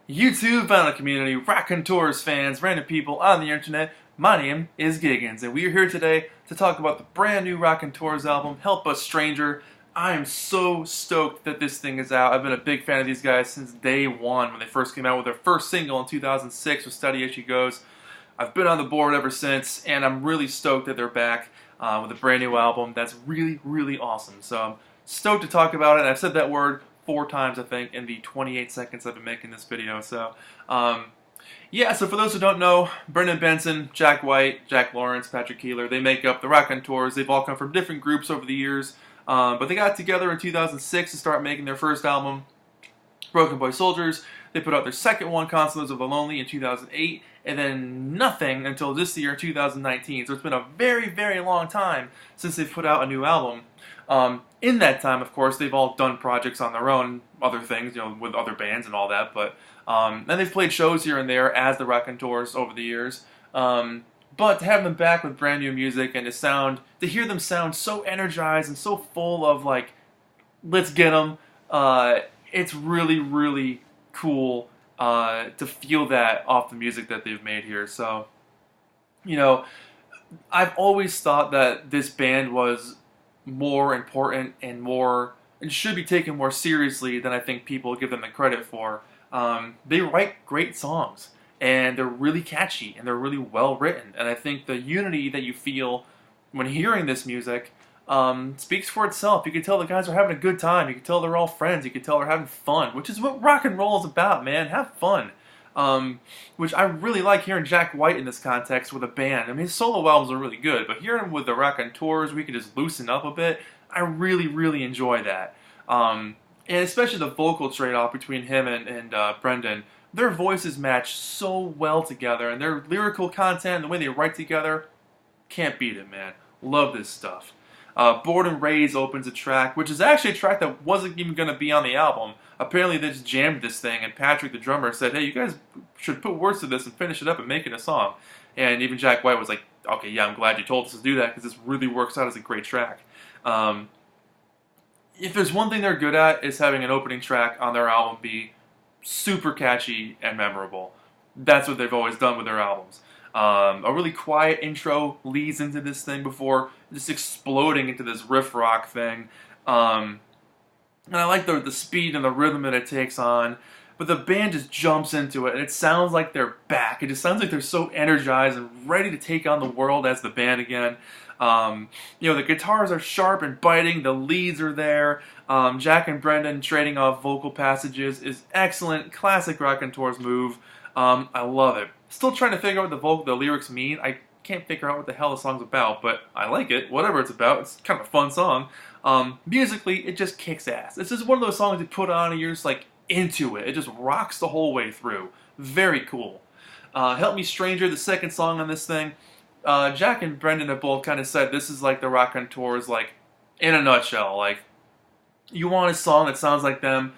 YouTube, vinyl community, Raconteurs fans, random people on the internet, my name is Giggens, and we are here today to talk about the brand new Raconteurs album, Help Us Stranger. I am so stoked that this thing is out. I've been a big fan of these guys since day one, when they first came out with their first single in 2006 with Steady As She Goes. I've been on the board ever since, and I'm really stoked that they're back with a brand new album that's really, really awesome. So I'm stoked to talk about it. I've said that word 4 times, I think, in the 28 seconds I've been making this video. So, so for those who don't know, Brendan Benson, Jack White, Jack Lawrence, Patrick Keeler, they make up the Raconteurs. They've all come from different groups over the years, but they got together in 2006 to start making their first album, Broken Boy Soldiers. They put out their second one, Consoles of the Lonely, in 2008, and then nothing until this year, 2019. So it's been a very, very long time since they've put out a new album. In that time, of course, they've all done projects on their own, other things, with other bands and all that, but, and they've played shows here and there as the Raconteurs over the years. But to have them back with brand new music and to hear them sound so energized and so full of, like, let's get them, it's really, really cool, to feel that off the music that they've made here. So, I've always thought that this band was more important and should be taken more seriously than I think people give them the credit for. They write great songs, and they're really catchy, and they're really well written, and I think the unity that you feel when hearing this music speaks for itself. You can tell the guys are having a good time, you can tell they're all friends, you can tell they're having fun, which is what rock and roll is about, man. Have fun. Which I really like hearing Jack White in this context with a band. I mean, his solo albums are really good, but hearing him with the Raconteurs, we can just loosen up a bit. I really, really enjoy that. And especially the vocal trade-off between him and Brendan. Their voices match so well together, and their lyrical content and the way they write together, can't beat it, man. Love this stuff. Born and Raised opens a track, which is actually a track that wasn't even going to be on the album. Apparently they just jammed this thing, and Patrick, the drummer, said, hey, you guys should put words to this and finish it up and make it a song. And even Jack White was like, okay, yeah, I'm glad you told us to do that, because this really works out as a great track. If there's one thing they're good at, is having an opening track on their album be super catchy and memorable. That's what they've always done with their albums. A really quiet intro leads into this thing before just exploding into this riff rock thing. And I like the speed and the rhythm that it takes on, but the band just jumps into it, and it sounds like they're back. It just sounds like they're so energized and ready to take on the world as the band again. The guitars are sharp and biting, the leads are there. Jack and Brendan trading off vocal passages is excellent, classic Raconteurs move. I love it. Still trying to figure out what the lyrics mean. I can't figure out what the hell the song's about, but I like it. Whatever it's about, it's kind of a fun song. Musically, it just kicks ass. This is one of those songs you put on and you're just like into it. It just rocks the whole way through. Very cool. Help Me Stranger, the second song on this thing. Jack and Brendan have both kind of said this is like the Raconteurs, like, in a nutshell. Like, you want a song that sounds like them,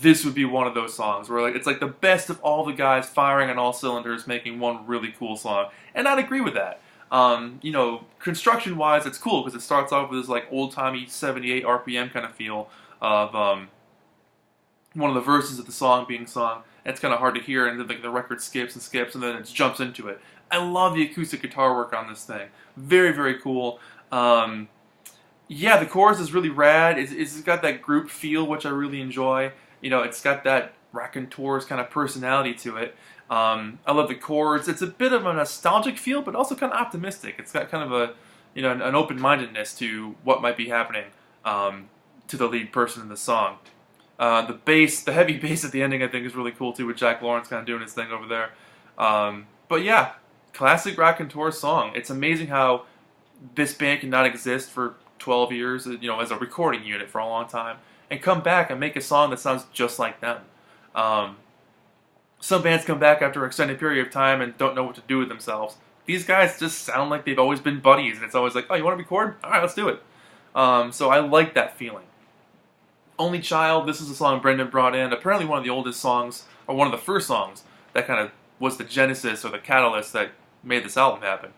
this would be one of those songs where it's like the best of all the guys firing on all cylinders, making one really cool song. And I'd agree with that. Construction-wise, it's cool because it starts off with this like old-timey 78 RPM kind of feel of one of the verses of the song being sung. And it's kind of hard to hear, and the record skips and skips, and then it jumps into it. I love the acoustic guitar work on this thing. Very, very cool. The chorus is really rad. It's got that group feel, which I really enjoy. It's got that Raconteurs kind of personality to it. I love the chords. It's a bit of a nostalgic feel, but also kind of optimistic. It's got kind of an open-mindedness to what might be happening to the lead person in the song. The heavy bass at the ending, I think, is really cool too, with Jack Lawrence kind of doing his thing over there. But yeah, classic Raconteurs song. It's amazing how this band cannot exist for 12 years, as a recording unit for a long time, and come back and make a song that sounds just like them. Some bands come back after an extended period of time and don't know what to do with themselves. These guys just sound like they've always been buddies, and it's always like, oh, you want to record? All right, let's do it. So I like that feeling. Only Child, this is a song Brendan brought in. Apparently one of the oldest songs, or one of the first songs, that kind of was the genesis or the catalyst that made this album happen.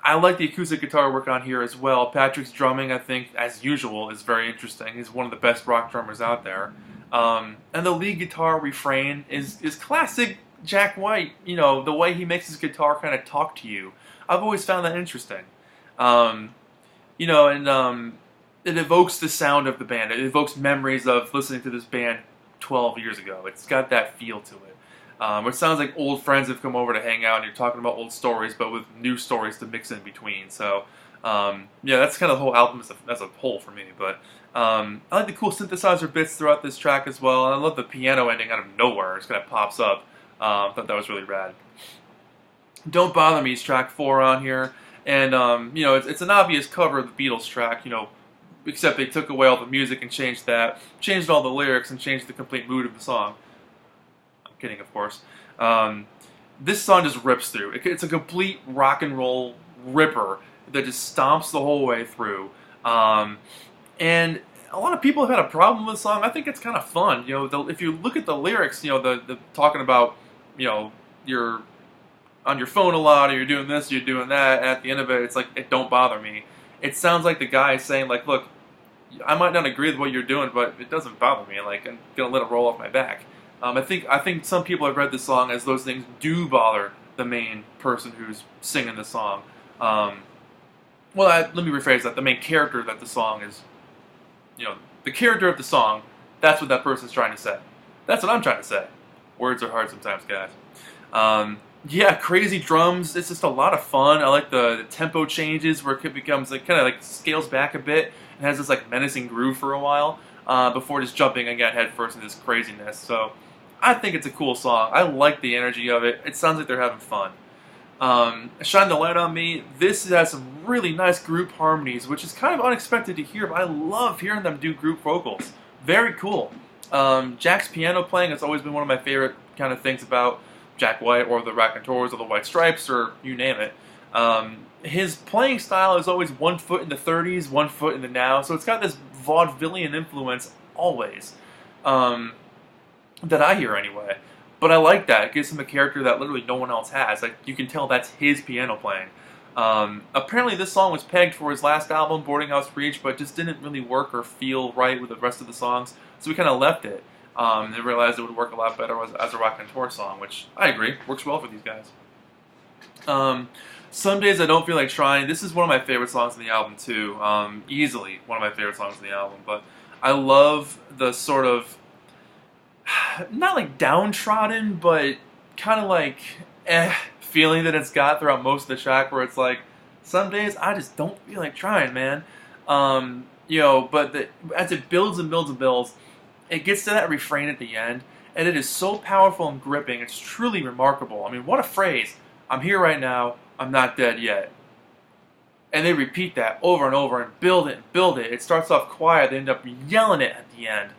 I like the acoustic guitar work on here as well. Patrick's drumming, I think, as usual, is very interesting. He's one of the best rock drummers out there. And the lead guitar refrain is classic Jack White. You know, the way he makes his guitar kind of talk to you. I've always found that interesting. Um, you know, and it evokes the sound of the band. It evokes memories of listening to this band 12 years ago. It's got that feel to it. It sounds like old friends have come over to hang out and you're talking about old stories, but with new stories to mix in between. So, yeah, that's kind of the whole album as a whole for me. But I like the cool synthesizer bits throughout this track as well. And I love the piano ending out of nowhere. It just kind of pops up. I thought that was really rad. Don't Bother Me is track 4 on here. And, you know, it's an obvious cover of the Beatles track, you know, except they took away all the music and changed that, changed all the lyrics and changed the complete mood of the song. I'm kidding, of course. This song just rips through. It's a complete rock and roll ripper that just stomps the whole way through. And a lot of people have had a problem with the song. I think it's kind of fun. You know, if you look at the lyrics, you know, the talking about, you know, you're on your phone a lot, or you're doing this, or you're doing that, and at the end of it, it's like, it don't bother me. It sounds like the guy is saying, like, look, I might not agree with what you're doing, but it doesn't bother me. Like, I'm gonna let it roll off my back. I think some people have read this song as those things do bother the main person who's singing the song. Let me rephrase that. The main character that the song is, you know, the character of the song, that's what that person's trying to say. That's what I'm trying to say. Words are hard sometimes, guys. Yeah, crazy drums. It's just a lot of fun. I like the tempo changes where it becomes like kind of like scales back a bit and has this like menacing groove for a while before just jumping again headfirst into this craziness. So I think it's a cool song. I like the energy of it. It sounds like they're having fun. Shine the Light on Me. This has some really nice group harmonies, which is kind of unexpected to hear, but I love hearing them do group vocals. Very cool. Jack's piano playing has always been one of my favorite kind of things about Jack White or the Raconteurs or the White Stripes or you name it. His playing style is always 1 foot in the 30s, 1 foot in the now, so it's got this vaudevillian influence always that I hear anyway. But I like that. It gives him a character that literally no one else has. Like, you can tell that's his piano playing. Apparently this song was pegged for his last album, Boarding House Breach, but just didn't really work or feel right with the rest of the songs, so we kind of left it. And realized it would work a lot better as a Raconteur song, which I agree, works well for these guys. Some Days I Don't Feel Like Trying. This is one of my favorite songs in the album too. Easily one of my favorite songs in the album. But I love the sort of, not like downtrodden, but kind of like feeling that it's got throughout most of the track, where it's like, some days I just don't feel like trying, man. You know, but as it builds and builds and builds, it gets to that refrain at the end, and it is so powerful and gripping. It's truly remarkable. I mean, what a phrase. I'm here right now. I'm not dead yet. And they repeat that over and over and build it and build it. It starts off quiet. They end up yelling it at the end.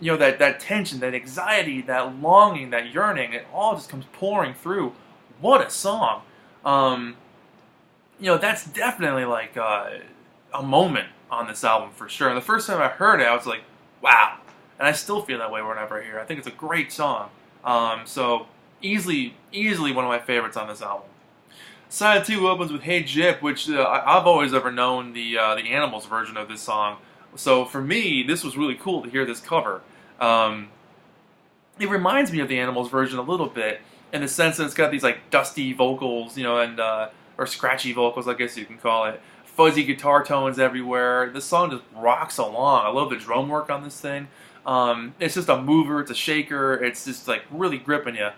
You know, that tension, that anxiety, that longing, that yearning, it all just comes pouring through. What a song. You know, that's definitely like a moment on this album for sure. And the first time I heard it, I was like, wow. And I still feel that way whenever I hear it. I think it's a great song. So easily one of my favorites on this album. Side 2 opens with Hey Jip, which I've always ever known the Animals version of this song. So for me, this was really cool to hear this cover. It reminds me of the Animals version a little bit, in the sense that it's got these like dusty vocals, you know, and or scratchy vocals, I guess you can call it. Fuzzy guitar tones everywhere. This song just rocks along. I love the drum work on this thing. It's just a mover, it's a shaker, it's just like really gripping you.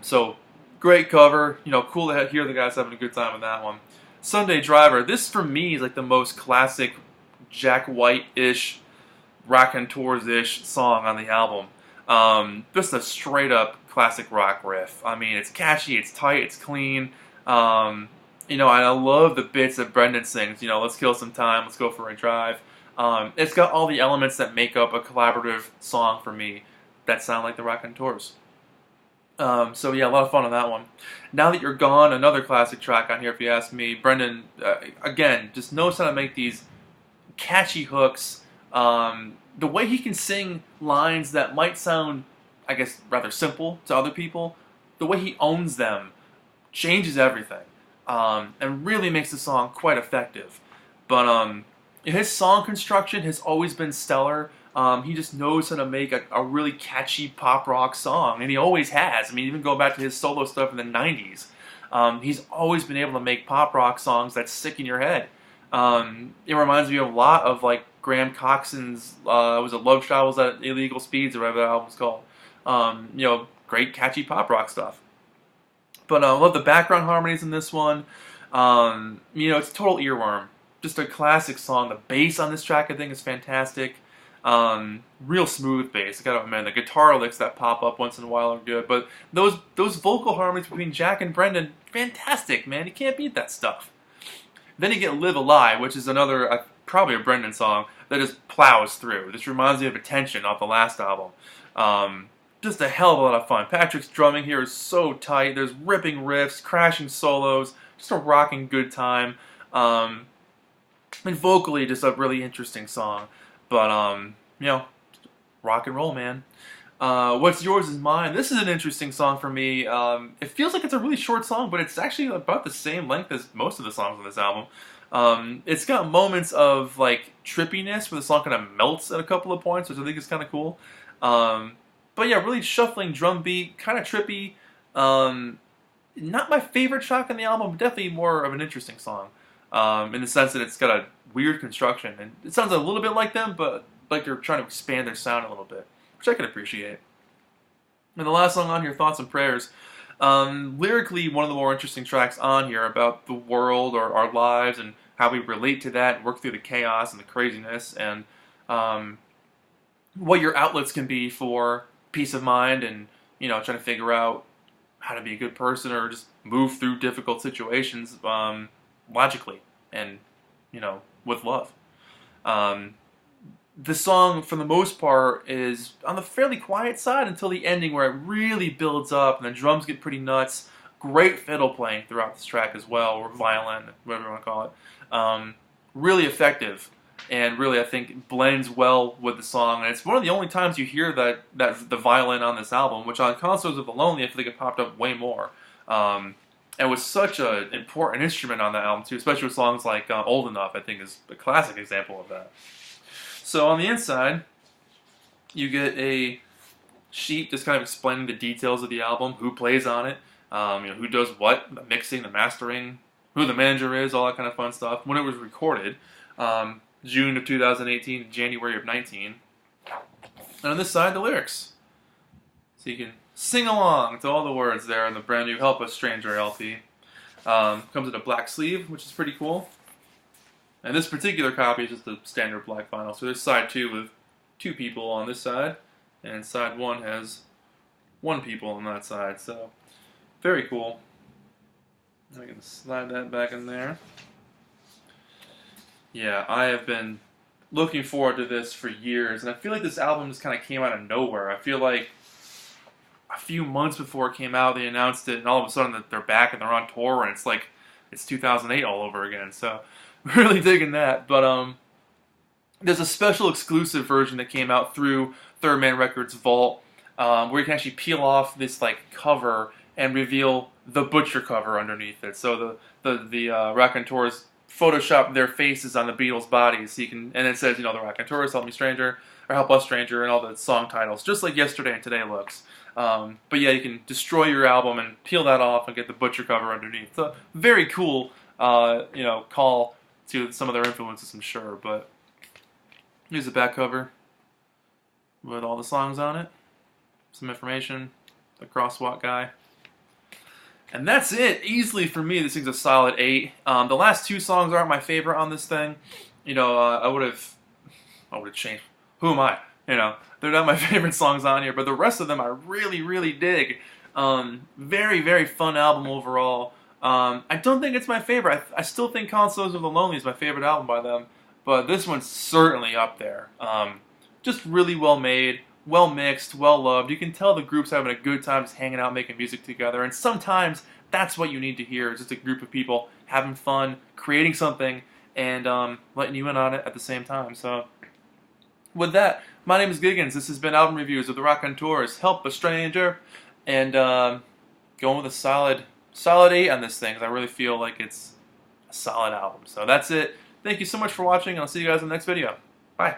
So great cover, you know, cool to hear the guys having a good time with that one. Sunday Driver. This for me is like the most classic Jack White-ish, Raconteurs-ish song on the album. Just a straight up classic rock riff. I mean, it's catchy, it's tight, it's clean. You know, and I love the bits that Brendan sings. You know, let's kill some time, let's go for a drive. It's got all the elements that make up a collaborative song for me that sound like the Raconteurs. So yeah, a lot of fun on that one. Now That You're Gone, another classic track on here if you ask me. Brendan, again, just knows how to make these catchy hooks. The way he can sing lines that might sound, I guess, rather simple to other people, the way he owns them changes everything. And really makes the song quite effective. But his song construction has always been stellar. He just knows how to make a really catchy pop rock song, and he always has. I mean, even go back to his solo stuff in the 90s. He's always been able to make pop rock songs that stick in your head. It reminds me a lot of like Graham Coxon's was it Love Travels at Illegal Speeds or whatever that album's called. Great catchy pop rock stuff. But I love the background harmonies in this one. It's a total earworm. Just a classic song. The bass on this track I think is fantastic. Real smooth bass. I gotta admit, the guitar licks that pop up once in a while are good. But those vocal harmonies between Jack and Brendan, fantastic, man. You can't beat that stuff. Then you get Live a Lie, which is another, probably a Brendan song, that just plows through. This reminds me of Attention off the last album. Just a hell of a lot of fun. Patrick's drumming here is so tight. There's ripping riffs, crashing solos, just a rocking good time. And vocally, just a really interesting song. But, rock and roll, man. What's Yours Is Mine. This is an interesting song for me. It feels like it's a really short song, but it's actually about the same length as most of the songs on this album. It's got moments of like trippiness where the song kind of melts at a couple of points, which I think is kind of cool. But yeah, really shuffling drum beat, kind of trippy. Not my favorite track on the album, but definitely more of an interesting song. In the sense that it's got a weird construction. And it sounds a little bit like them, but like they're trying to expand their sound a little bit, which I can appreciate. And the last song on here, Thoughts and Prayers. Lyrically, one of the more interesting tracks on here about the world or our lives and how we relate to that and work through the chaos and the craziness and what your outlets can be for peace of mind and, trying to figure out how to be a good person or just move through difficult situations logically and, with love. The song, for the most part, is on the fairly quiet side until the ending where it really builds up and the drums get pretty nuts. Great fiddle playing throughout this track as well, or violin, whatever you want to call it. Really effective and really, I think, blends well with the song. And it's one of the only times you hear that the violin on this album, which on Concerts of the Lonely, I feel like it popped up way more. And was such an important instrument on that album, too, especially with songs like Old Enough, I think is a classic example of that. So on the inside, you get a sheet just kind of explaining the details of the album, who plays on it, who does what, the mixing, the mastering, who the manager is, all that kind of fun stuff. When it was recorded, June of 2018, January of 19. And on this side, the lyrics. So you can sing along to all the words there on the brand new Help Us Stranger LP. Comes in a black sleeve, which is pretty cool. And this particular copy is just a standard black vinyl. So there's side 2 with 2 people on this side, and side 1 has 1 people on that side. So very cool. I can slide that back in there. Yeah, I have been looking forward to this for years, and I feel like this album just kind of came out of nowhere. I feel like a few months before it came out, they announced it, and all of a sudden they're back and they're on tour, and it's like it's 2008 all over again. So really digging that. But there's a special exclusive version that came out through Third Man Records Vault, where you can actually peel off this like cover and reveal the Butcher cover underneath it. So the Raconteurs Photoshop their faces on the Beatles' bodies. So you can, and it says, the Raconteurs, Help Me Stranger, or Help Us Stranger, and all the song titles, just like Yesterday and Today looks. But yeah, you can destroy your album and peel that off and get the Butcher cover underneath. It's a very cool, call to some of their influences, I'm sure. But here's the back cover with all the songs on it, some information, the crosswalk guy. And that's it. Easily for me, this thing's a solid 8. The last 2 songs aren't my favorite on this thing. I would have changed. Who am I? They're not my favorite songs on here, but the rest of them I really, really dig. Very, very fun album overall. I don't think it's my favorite. I still think Concerts of the Lonely is my favorite album by them, but this one's certainly up there. Just really well made, well mixed, well loved. You can tell the group's having a good time just hanging out, making music together, and sometimes that's what you need to hear, is just a group of people having fun, creating something, and letting you in on it at the same time. So with that, my name is Giggens. This has been Album Reviews of the Raconteurs, Help a Stranger, and going with a solid 8 on this thing, because I really feel like it's a solid album. So that's it. Thank you so much for watching, and I'll see you guys in the next video. Bye.